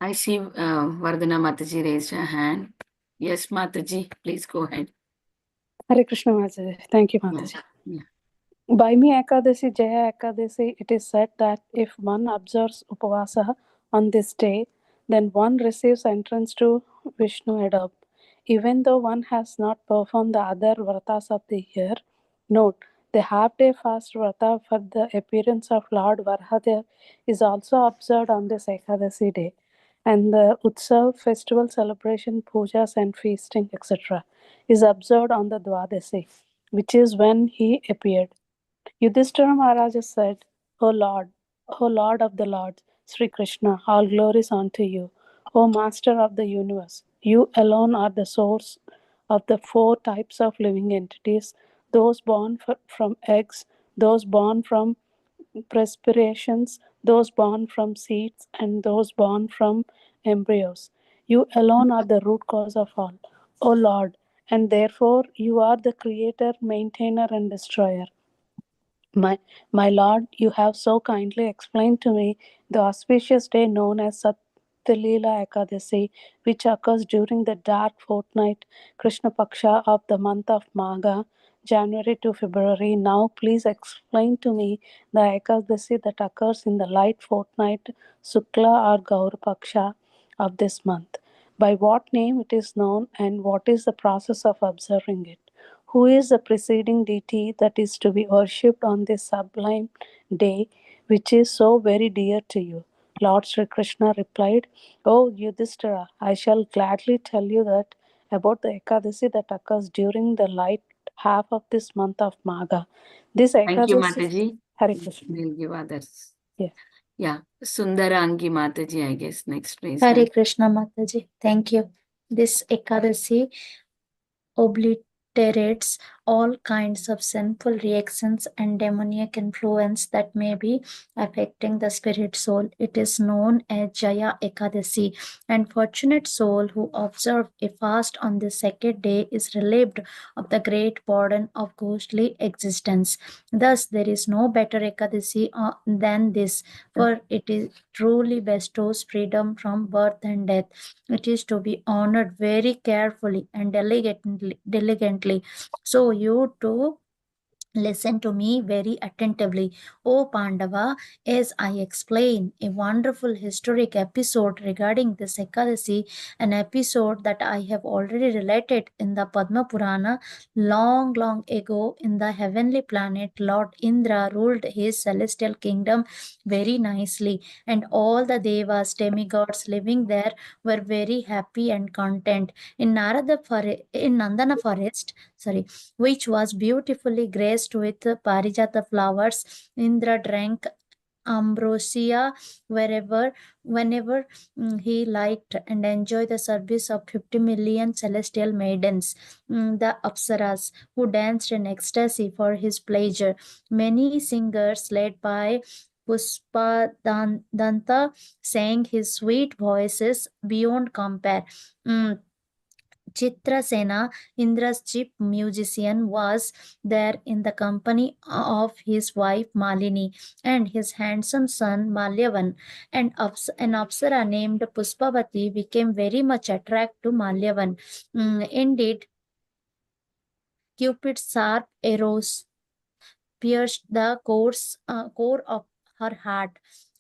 I see Vardhana Mataji raised her hand. Yes, Mataji, please go ahead. Hare Krishna Mataji. Thank you, Yeah. Mataji. Yeah. Bhaimi Ekadasi, Jaya Ekadasi, it is said that if one observes Upavasa on this day, then one receives entrance to Vishnu Adab. Even though one has not performed the other vratas of the year, note, the half-day fast vrata for the appearance of Lord Varhadev is also observed on this Ekadasi day, and the Utsav festival celebration, pujas and feasting, etc., is observed on the Dwadasi, which is when he appeared. Yudhishthira Maharaja said, O Lord of the Lords, Sri Krishna, all glories unto you. O Master of the universe, you alone are the source of the four types of living entities, those born from eggs, those born from perspirations, those born from seeds, and those born from embryos. You alone are the root cause of all, O Lord, and therefore you are the creator, maintainer, and destroyer. My lord, you have so kindly explained to me the auspicious day known as Satyalila Ekadasi, which occurs during the dark fortnight Krishna Paksha of the month of Magha, January to February. Now, please explain to me the Ekadasi that occurs in the light fortnight Sukla or Gaur Paksha of this month. By what name it is known, and what is the process of observing it? Who is the preceding deity that is to be worshipped on this sublime day, which is so very dear to you? Lord Sri Krishna replied, O Yudhishthira, I shall gladly tell you that about the Ekadasi that occurs during the light half of this month of Magha. This Thank you, Ekadasi, Mataji. Hare Krishna. We'll give others. Yeah. Yeah. Sundarangi Mataji, I guess, next raise Hare hand. Krishna Mataji. Thank you. This Ekadasi obliterates all kinds of sinful reactions and demoniac influence that may be affecting the spirit soul. It is known as Jaya Ekadasi, and fortunate soul who observe a fast on the second day is relieved of the great burden of ghostly existence. Thus, there is no better Ekadasi than this, for it is truly bestows freedom from birth and death. It is to be honored very carefully and diligently. So you too listen to me very attentively, O Pandava, as I explain a wonderful historic episode regarding this Ekadasi, an episode that I have already related in the Padma Purana. Long, long ago, in the heavenly planet, Lord Indra ruled his celestial kingdom very nicely, and all the devas, demigods living there were very happy and content. In Nandana forest, sorry, which was beautifully graced with parijata flowers. Indra drank ambrosia whenever he liked, and enjoyed the service of 50 million celestial maidens, the apsaras, who danced in ecstasy for his pleasure. Many singers led by Puspa Danta sang his sweet voices beyond compare. Mm, Chitrasena, Indra's chief musician, was there in the company of his wife Malini and his handsome son Malyavan. And an Apsara named Puspavati became very much attracted to Malyavan. Indeed, Cupid's sharp arrows pierced the core of her heart.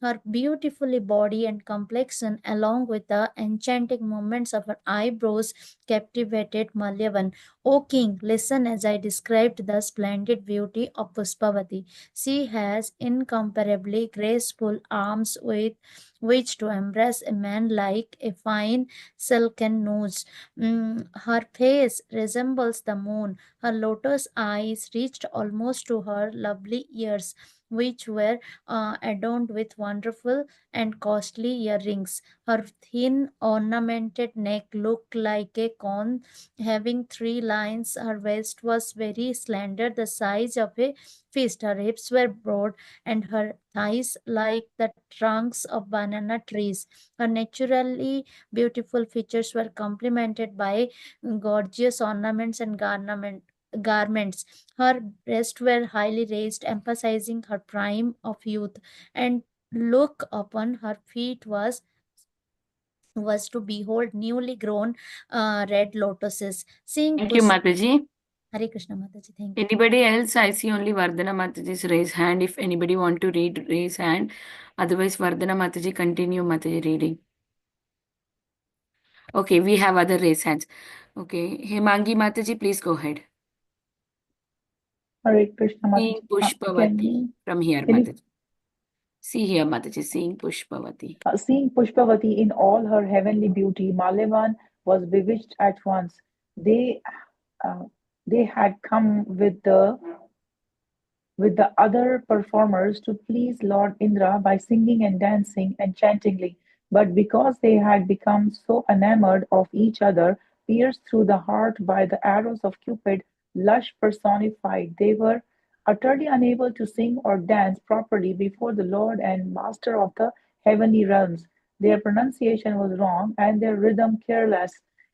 Her beautifully body and complexion, along with the enchanting movements of her eyebrows, captivated Malyavan. O king, listen as I described the splendid beauty of Puspavati. She has incomparably graceful arms with which to embrace a man like a fine silken nose. Her face resembles the moon. Her lotus eyes reached almost to her lovely ears, which were adorned with wonderful and costly earrings. Her thin, ornamented neck looked like a cone having three lines. Her waist was very slender, the size of a fist. Her hips were broad, and her thighs like the trunks of banana trees. Her naturally beautiful features were complemented by gorgeous ornaments and garments. Her breasts were highly raised, emphasizing her prime of youth, and look upon her feet was was to behold newly grown red lotuses. Seeing Thank you, Mataji. Hare Krishna Mataji, thank you. Anybody else? I see only Vardhana Mataji's raise hand. If anybody want to read, raise hand. Otherwise, Vardhana Mataji, continue Mataji reading. Okay, we have other raise hands. Okay, Hemangi Mataji, please go ahead. Hare Krishna Seeing Mataji. Pushpavati from here, Can you Mataji. See here, Mataji, seeing Pushpavati. seeing Pushpavati in all her heavenly beauty, Malevan was bewitched at once. They uh, they had come with the other performers to please Lord Indra by singing and dancing enchantingly. But because they had become so enamored of each other, pierced through the heart by the arrows of Cupid, lush personified, they were utterly unable to sing or dance properly before the Lord and Master of the heavenly realms. Their pronunciation was wrong and their rhythm careless.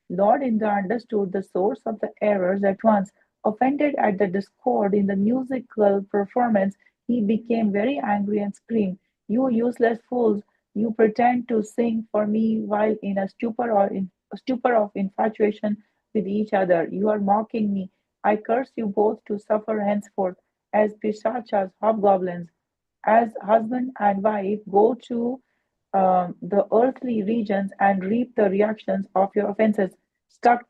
Lord Indra understood the source of the errors at once. Offended at the discord in the musical performance, he became very angry and screamed, "You useless fools! You pretend to sing for me while in a stupor of infatuation with each other. You are mocking me. I curse you both to suffer henceforth as Pishachas, hobgoblins, as husband and wife go to the earthly regions and reap the reactions of your offenses." Struck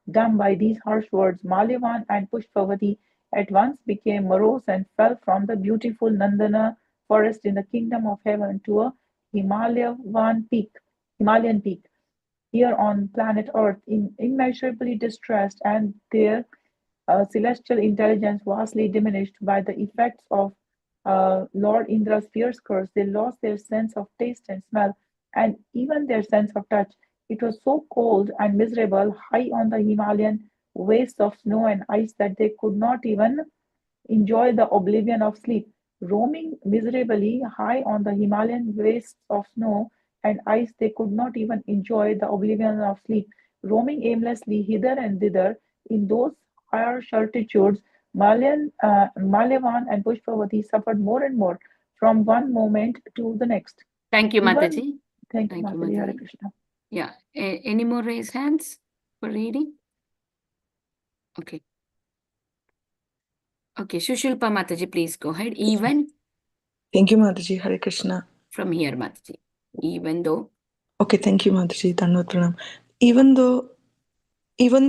dumb by these harsh words, Malyavan and Pushpavati at once became morose and fell from the beautiful Nandana forest in the kingdom of heaven to a Himalayan peak here on planet Earth, immeasurably distressed, and their celestial intelligence vastly diminished by the effects of Lord Indra's fierce curse. They lost their sense of taste and smell, and even their sense of touch. It was so cold and miserable high on the Himalayan wastes of snow and ice that they could not even enjoy the oblivion of sleep. Roaming miserably high on the Himalayan wastes of snow and ice, they could not even enjoy the oblivion of sleep. Roaming aimlessly hither and thither in those harsh altitudes, Malyavan and Pushpavati suffered more and more from one moment to the next. Thank you, Even, Mataji. thank you, Thank you, Mataji. Hare Mataji. Krishna. Yeah. Any more raised hands for reading? Okay. Okay, Shushilpa Mataji, please go ahead. Even Thank you, Mataji. Hare Krishna. from here, Mataji. Even though. Okay, thank you, Mataji. Dandavat pranam. Even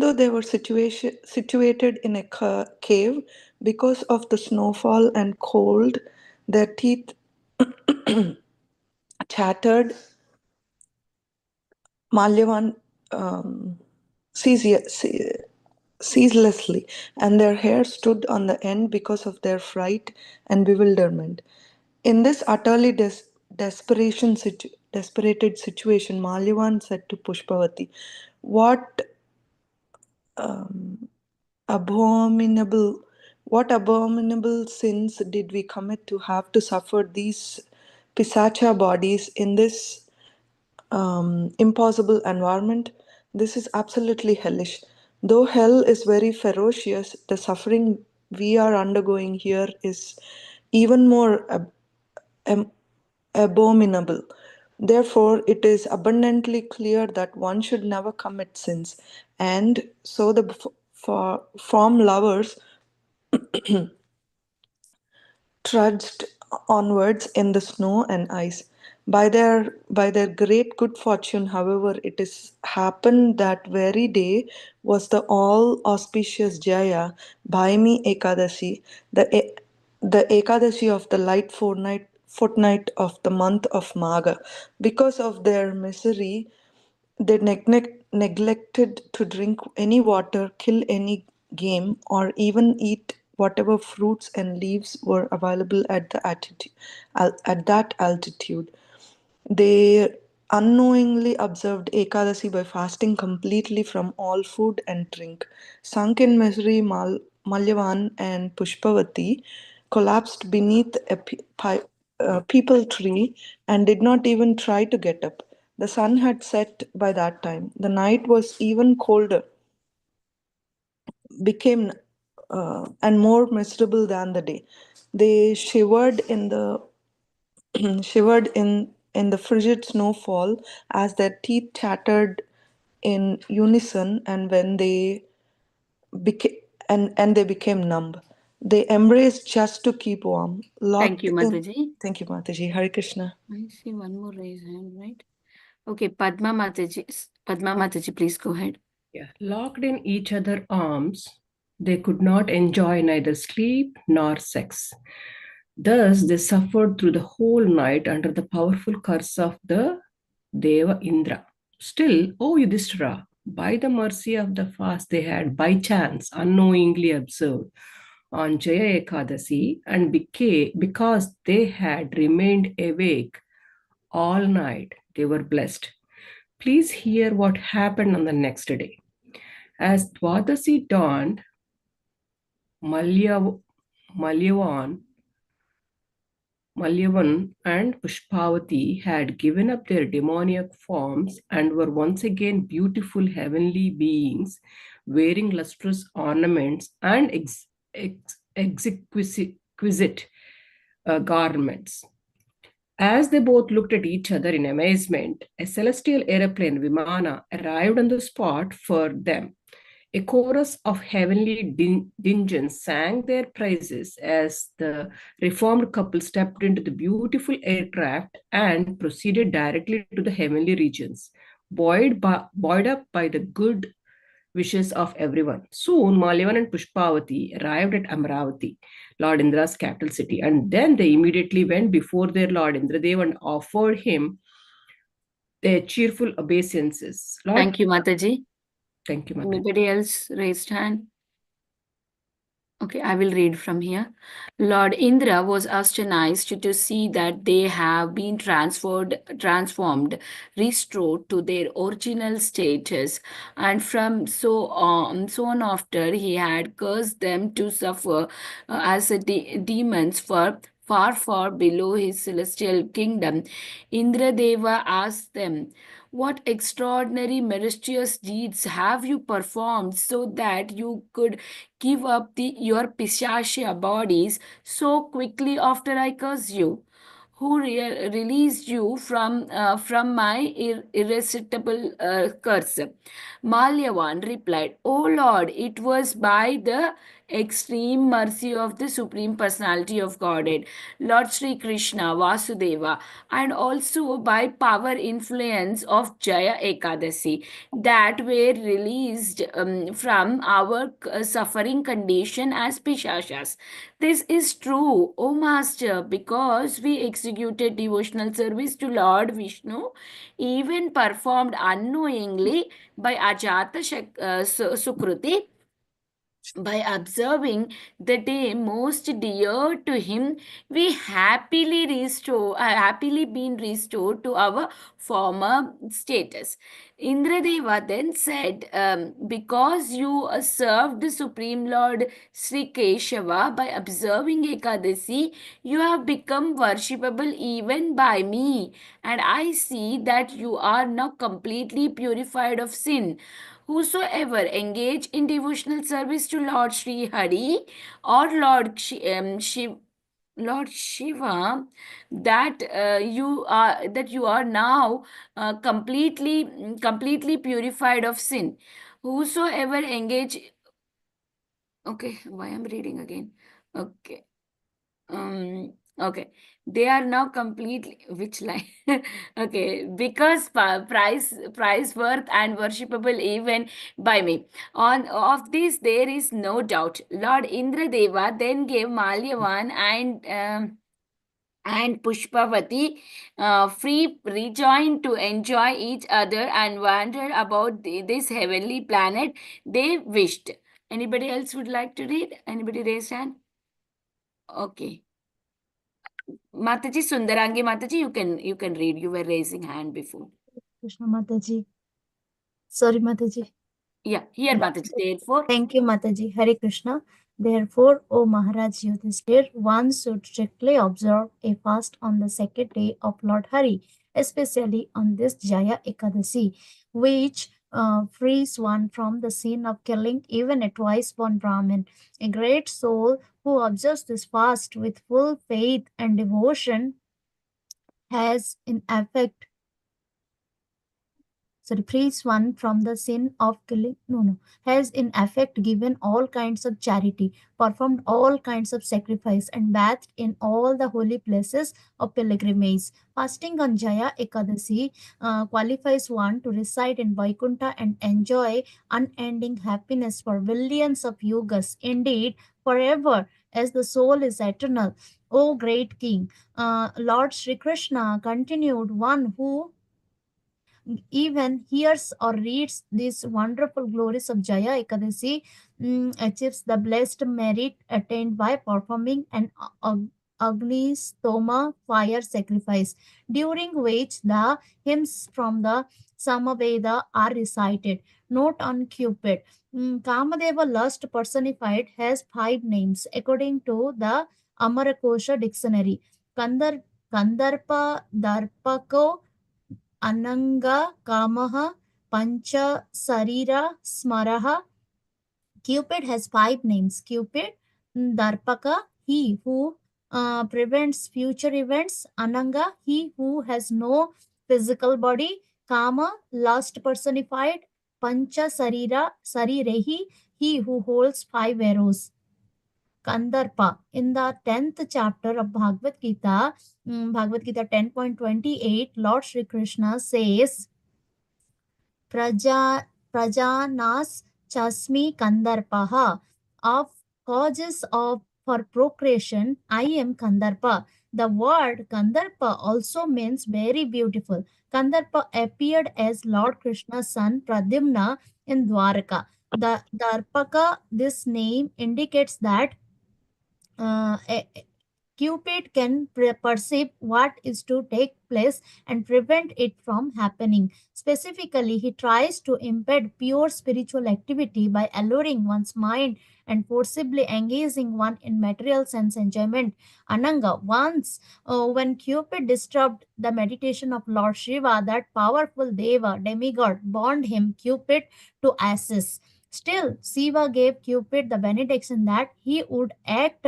though they were situated in a cave, because of the snowfall and cold, their teeth chattered. Malyavan ceaselessly, and their hair stood on the end because of their fright and bewilderment. In this utterly desperated situation, Malyavan said to Pushpavati, "What abominable, what abominable sins did we commit to have to suffer these pisacha bodies in this impossible environment? This is absolutely hellish. Though hell is very ferocious, the suffering we are undergoing here is even more am- abominable. Therefore, it is abundantly clear that one should never commit sins. And so the from lovers trudged onwards in the snow and ice. By their great good fortune, however, it is happened that very day was the all auspicious Jaya, Bhaimi Ekadasi, the Ekadasi of the light fortnight of the month of Magha. Because of their misery, they neglected to drink any water, kill any game, or even eat whatever fruits and leaves were available at that altitude. They unknowingly observed Ekadasi by fasting completely from all food and drink. Sunk in misery, Malyavan and Pushpavati collapsed beneath a peepal tree and did not even try to get up. The sun had set by that time. The night was even colder, became and more miserable than the day. They shivered in in the frigid snowfall as their teeth chattered in unison, and when they became and they became numb. They embraced just to keep warm. Thank Locked you, in. Mataji. Thank you, Mataji. Hare Krishna. I see one more raised hand, right? Okay, Padma Mataji, please go ahead. Yeah, locked in each other's arms, they could not enjoy neither sleep nor sex. Thus, they suffered through the whole night under the powerful curse of the Deva Indra. Still, O Yudhishthira, by the mercy of the fast they had by chance unknowingly observed on Jaya Ekadasi, and because they had remained awake all night, they were blessed. Please hear what happened on the next day. As Dwadasi dawned, Malyavan and Pushpavati had given up their demoniac forms and were once again beautiful heavenly beings wearing lustrous ornaments and exquisite garments. As they both looked at each other in amazement, a celestial aeroplane, Vimana, arrived on the spot for them. A chorus of heavenly dingeons sang their praises as the reformed couple stepped into the beautiful aircraft and proceeded directly to the heavenly regions, buoyed up by the good wishes of everyone. Soon, Malyavan and Pushpavati arrived at Amravati, Lord Indra's capital city, and then they immediately went before their Lord Indradev and offered him their cheerful obeisances. Thank you, Mataji. Thank you, Mataji. Anybody else raised hand? Okay, I will read from here. Lord Indra was astonished to see that they have been transformed, restored to their original status, and from so on after he had cursed them to suffer as demons for far below his celestial kingdom. Indradeva asked them, "What extraordinary meritorious deeds have you performed so that you could give up your Pishacia bodies so quickly after I cursed you? Who released you from my irresistible curse?" Malyavan replied, "O Lord, it was by the extreme mercy of the Supreme Personality of Godhead, Lord Sri Krishna, Vasudeva, and also by power influence of Jaya Ekadasi, that were released from our suffering condition as Pishashas. This is true, O Master, because we executed devotional service to Lord Vishnu, even performed unknowingly by Ajata Sukruti, by observing the day most dear to him, we happily been restored to our former status." Indradeva then said, "Because you served the Supreme Lord Sri Keshava by observing Ekadasi, you have become worshipable even by me, and I see that you are now completely purified of sin. Whosoever engage in devotional service to Lord Sri Hari or Lord Shiva, that you are now completely purified of sin. Whosoever engage." Okay, why I'm reading again? Okay. Okay, they are now completely, which line? Okay, because price worth and worshipable even by me. On of this there is no doubt. Lord Indradeva then gave Malyavan and Pushpavati free rejoined to enjoy each other and wandered about this heavenly planet they wished. Anybody else would like to read? Anybody raise hand? Okay. Mataji, Sundarangi Mataji, you can read. You were raising hand before. Krishna Mataji. Sorry, Mataji. Yeah, here Mataji. Therefore, Thank you, Mataji. Hare Krishna. Therefore, O Maharaj Yudhishthir, one should strictly observe a fast on the second day of Lord Hari, especially on this Jaya Ekadasi, which frees one from the sin of killing even a twice-born Brahmin. A great soul who observes this fast with full faith and devotion has in effect frees one from the sin of killing, has in effect given all kinds of charity, performed all kinds of sacrifice, and bathed in all the holy places of pilgrimage. Fasting on Jaya Ekadasi qualifies one to reside in Vaikuntha and enjoy unending happiness for billions of yugas, indeed, forever, as the soul is eternal. O great King, Lord Sri Krishna continued, one who even hears or reads these wonderful glories of Jaya Ekadasi achieves the blessed merit attained by performing an Agni Stoma fire sacrifice, during which the hymns from the Samaveda are recited. Note on Cupid. Kamadeva, lust personified, has 5 names according to the Amarakosha dictionary. Kandar, Kandarpa Darpako Ananga, Kamaha, Pancha, Sarira, Smaraha. Cupid has 5 names. Cupid, Darpaka, he who prevents future events. Ananga, he who has no physical body. Kama, lust personified. Pancha, Sarira, Sarirehi, he who holds 5 arrows. Kandarpa. In the 10th chapter of Bhagavad Gita, Bhagavad Gita 10.28, Lord Sri Krishna says, Prajanas chasmi kandarpaha. Of causes of for procreation, I am Kandarpa. The word Kandarpa also means very beautiful. Kandarpa appeared as Lord Krishna's son Pradyumna in Dwaraka. The Darpaka, this name indicates that uh, a- a- Cupid can perceive what is to take place and prevent it from happening. Specifically, he tries to impede pure spiritual activity by alluring one's mind and forcibly engaging one in material sense enjoyment. Ananga, once when Cupid disturbed the meditation of Lord Shiva, that powerful Deva, demigod, burned him, Cupid, to ashes. Still, Shiva gave Cupid the benediction that he would act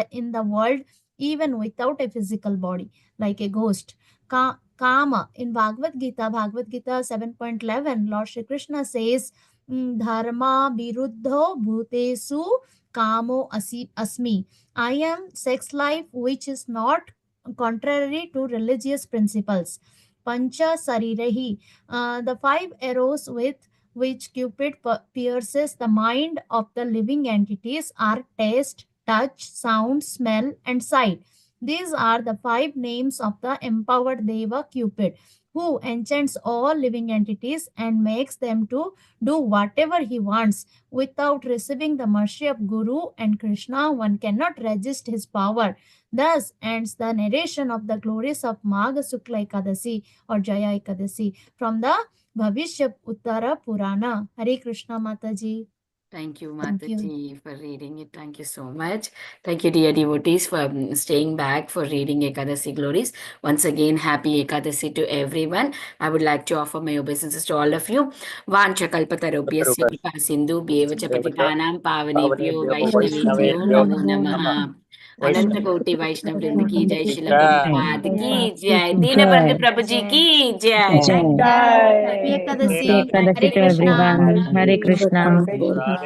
in the world even without a physical body, like a ghost. Kama, in Bhagavad Gita 7.11, Lord Shri Krishna says, Dharma viruddho bhutesu kamo asmi. I am sex life which is not contrary to religious principles. Pancha Sarirehi, the 5 arrows with which Cupid pierces the mind of the living entities are taste, touch, sound, smell, and sight. These are the 5 names of the empowered Deva Cupid, who enchants all living entities and makes them to do whatever he wants. Without receiving the mercy of Guru and Krishna, one cannot resist his power. Thus ends the narration of the glories of Magha Sukla Ekadasi or Jaya Ekadasi from the Bhavishya Uttara Purana. Hare Krishna Mataji. Thank you, Thank you. Mataji, for reading it. Thank you so much. Thank you, dear devotees, for staying back for reading Ekadasi Glories. Once again, happy Ekadasi to everyone. I would like to offer my obeisances to all of you. Vancha kalpatarubhyasya kripa sindhu bhyevacha patitanam pavanebhyo vaishnavebhyo namo namaha. अनंत कोटि वैष्णव वृंद की जय, शिल प्रभुपाद की जय, दीनबंधु प्रभु जी की जय। Happy Jai. Ekadasi. Ekadasi Hare to Krishna. everyone. Hare Krishna. Hare Krishna.